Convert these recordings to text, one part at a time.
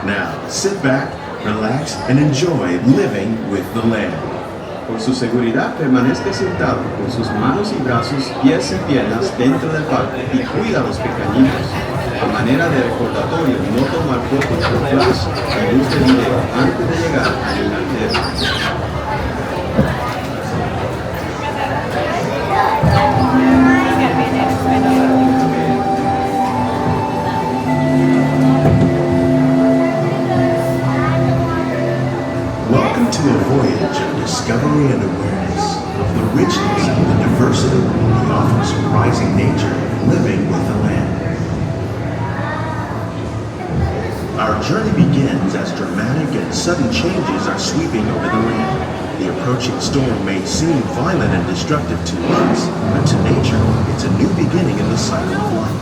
Now, sit back, relax, and enjoy living with the land. Por su seguridad, permanezca sentado con sus manos y brazos, pies y piernas dentro del parque y cuida a los pequeñitos. A manera de recordatorio, no tomar fotos con flash y luz de video antes de llegar al landero. Welcome to a voyage of discovery and awareness of the richness and the diversity, the often surprising nature of living with the land. Our journey begins as dramatic and sudden changes are sweeping over the land. The approaching storm may seem violent and destructive to us, but to nature, it's a new beginning in the cycle of life.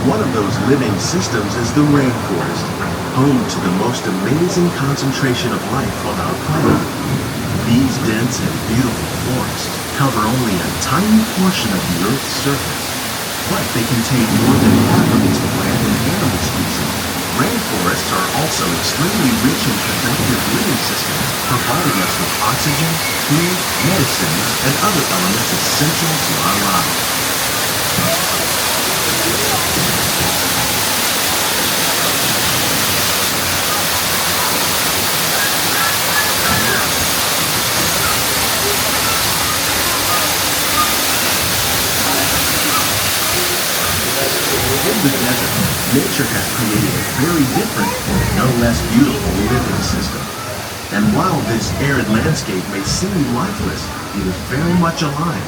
One of those living systems is the rainforest, home to the most amazing concentration of life on our planet. These dense and beautiful forests cover only a tiny portion of the Earth's surface, but they contain more than half of its plant and animal species. Rainforests are also extremely rich in productive living systems, providing us with oxygen, food, medicines, and other elements essential to our lives. In the desert, nature has created a very different and no less beautiful living system. And while this arid landscape may seem lifeless, it is very much alive.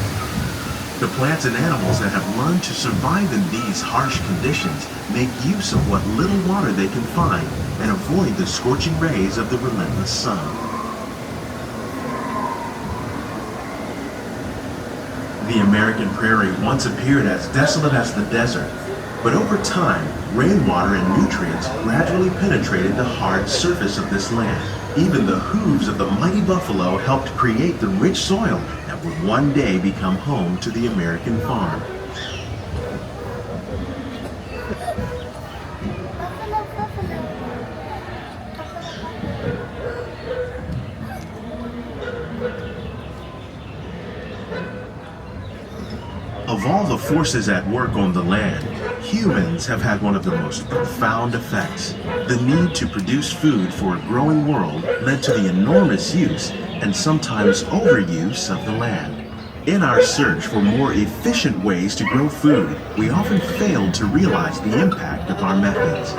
The plants and animals that have learned to survive in these harsh conditions make use of what little water they can find and avoid the scorching rays of the relentless sun. The American Prairie once appeared as desolate as the desert, but over time, rainwater and nutrients gradually penetrated the hard surface of this land. Even the hooves of the mighty buffalo helped create the rich soil that would one day become home to the American farm. Of all the forces at work on the land, humans have had one of the most profound effects. The need to produce food for a growing world led to the enormous use and sometimes overuse of the land. In our search for more efficient ways to grow food, we often failed to realize the impact of our methods.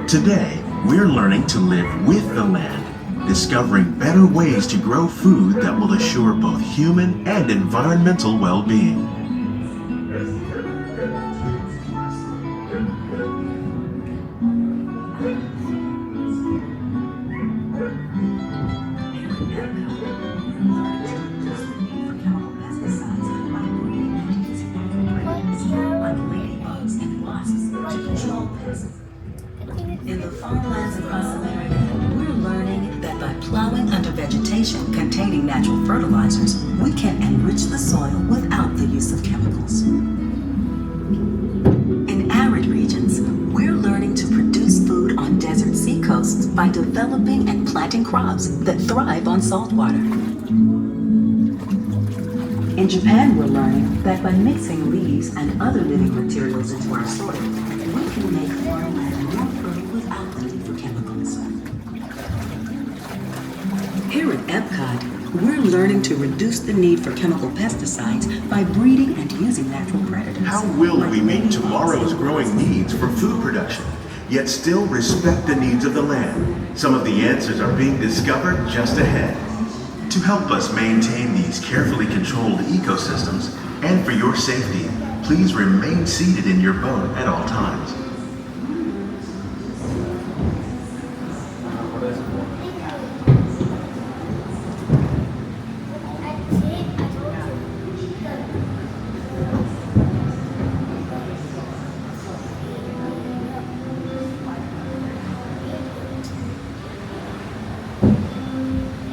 Today, we're learning to live with the land, discovering better ways to grow food that will assure both human and environmental well-being. In the farmlands across America, we're learning that by plowing under vegetation containing natural fertilizers, we can enrich the soil without the use of chemicals. In arid regions, we're learning to produce food on desert seacoasts by developing developing and planting crops that thrive on salt water. In Japan, we're learning that by mixing leaves and other living materials into our soil, we can make farmland more fertile without the need for chemicals. Here at EPCOT, we're learning to reduce the need for chemical pesticides by breeding and using natural predators. How will we meet tomorrow's growing needs for food production, yet still respect the needs of the land? Some of the answers are being discovered just ahead. To help us maintain these carefully controlled ecosystems, and for your safety, please remain seated in your boat at all times.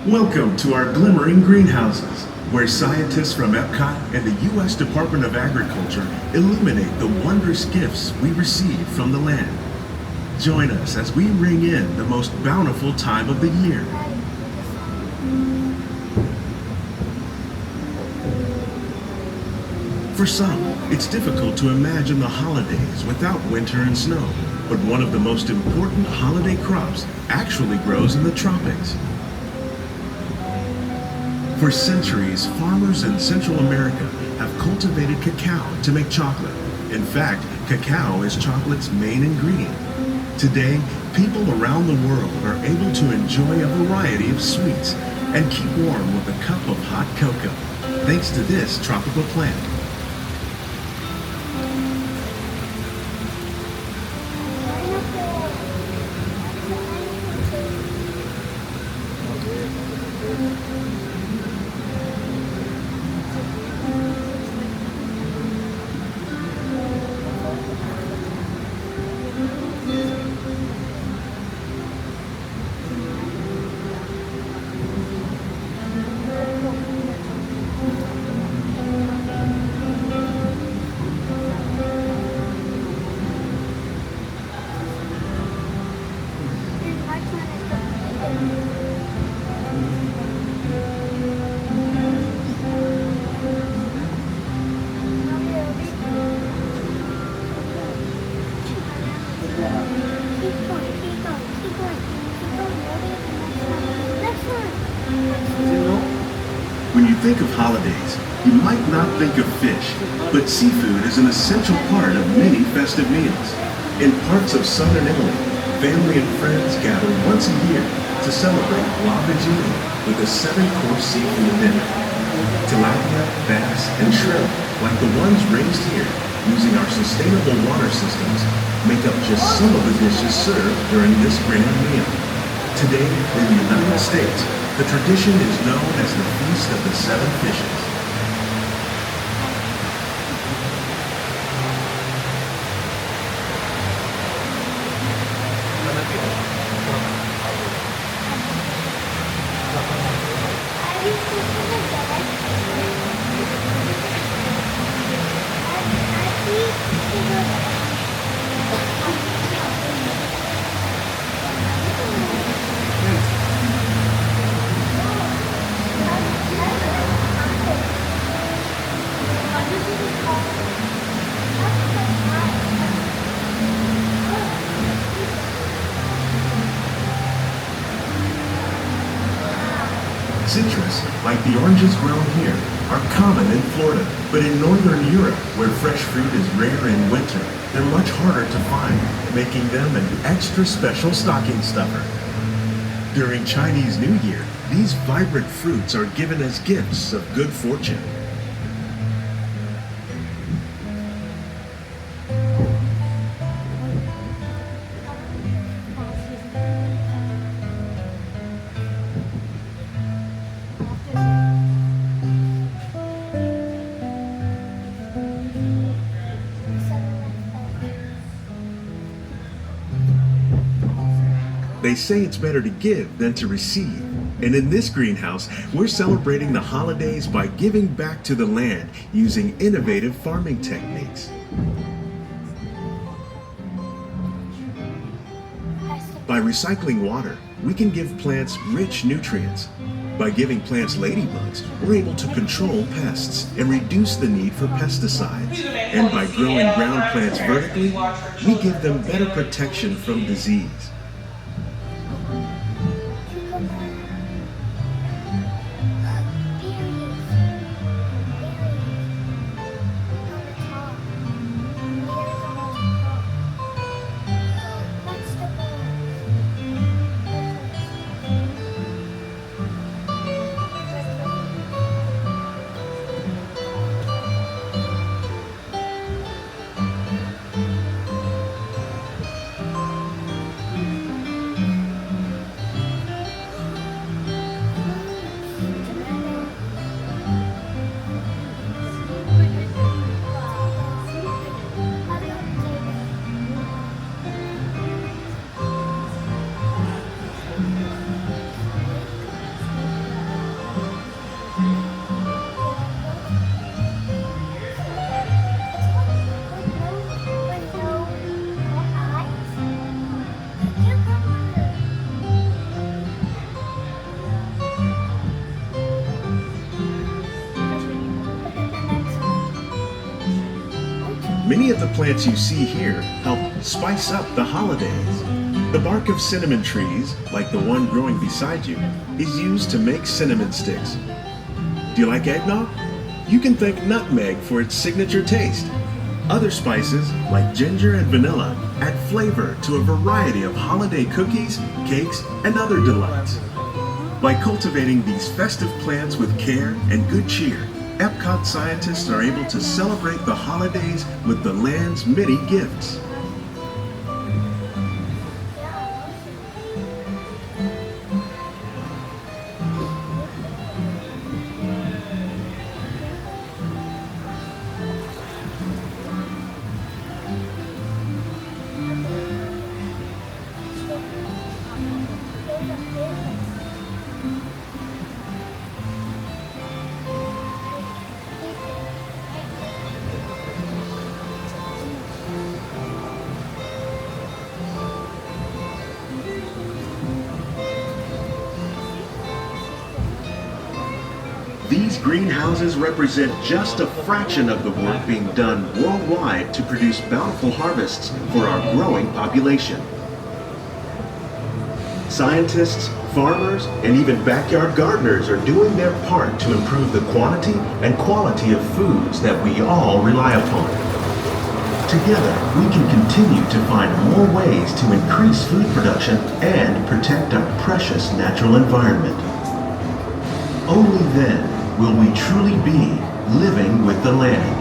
Welcome to our Glimmering Greenhouses, where scientists from EPCOT and the U.S. Department of Agriculture illuminate the wondrous gifts we receive from the land. Join us as we ring in the most bountiful time of the year. For some, it's difficult to imagine the holidays without winter and snow, but one of the most important holiday crops actually grows in the tropics. For centuries, farmers in Central America have cultivated cacao to make chocolate. In fact, cacao is chocolate's main ingredient. Today, people around the world are able to enjoy a variety of sweets and keep warm with a cup of hot cocoa, thanks to this tropical plant. When you think of holidays, you might not think of fish, but seafood is an essential part of many festive meals. In parts of southern Italy, family and friends gather once a year to celebrate La Vigilia with a 7-course seafood dinner. Tilapia, bass, and shrimp, like the ones raised here using our sustainable water systems, make up just some of the dishes served during this grand meal. Today, in the United States, the tradition is known as the Feast of the Seven Fishes. Citrus, like the oranges grown here, are common in Florida, but in northern Europe, where fresh fruit is rare in winter, they're much harder to find, making them an extra special stocking stuffer. During Chinese New Year, these vibrant fruits are given as gifts of good fortune. They say it's better to give than to receive. And in this greenhouse, we're celebrating the holidays by giving back to the land using innovative farming techniques. By recycling water, we can give plants rich nutrients. By giving plants ladybugs, we're able to control pests and reduce the need for pesticides. And by growing ground plants vertically, we give them better protection from disease. Many of the plants you see here help spice up the holidays. The bark of cinnamon trees, like the one growing beside you, is used to make cinnamon sticks. Do you like eggnog? You can thank nutmeg for its signature taste. Other spices, like ginger and vanilla, add flavor to a variety of holiday cookies, cakes, and other delights. By cultivating these festive plants with care and good cheer, EPCOT scientists are able to celebrate the holidays with the land's many gifts. These greenhouses represent just a fraction of the work being done worldwide to produce bountiful harvests for our growing population. Scientists, farmers, and even backyard gardeners are doing their part to improve the quantity and quality of foods that we all rely upon. Together, we can continue to find more ways to increase food production and protect our precious natural environment. Only then will we truly be living with the land.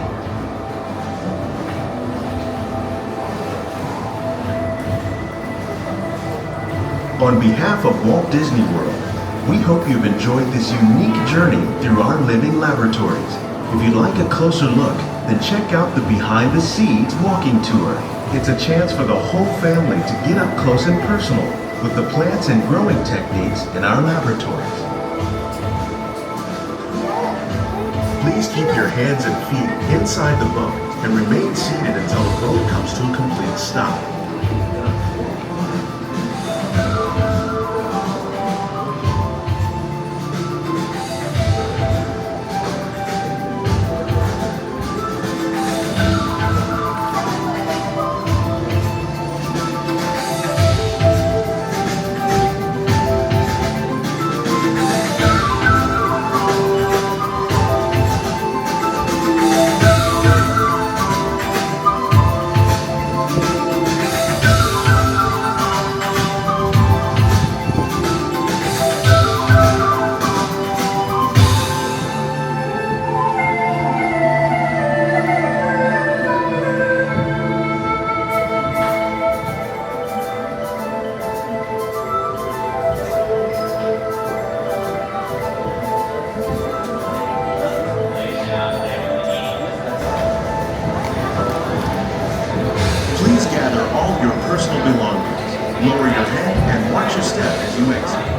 On behalf of Walt Disney World, we hope you've enjoyed this unique journey through our living laboratories. If you'd like a closer look, then check out the Behind the Seeds walking tour. It's a chance for the whole family to get up close and personal with the plants and growing techniques in our laboratories. Please keep your hands and feet inside the boat and remain seated until the boat comes to a complete stop. Please gather all your personal belongings. Lower your head and watch your step as you exit.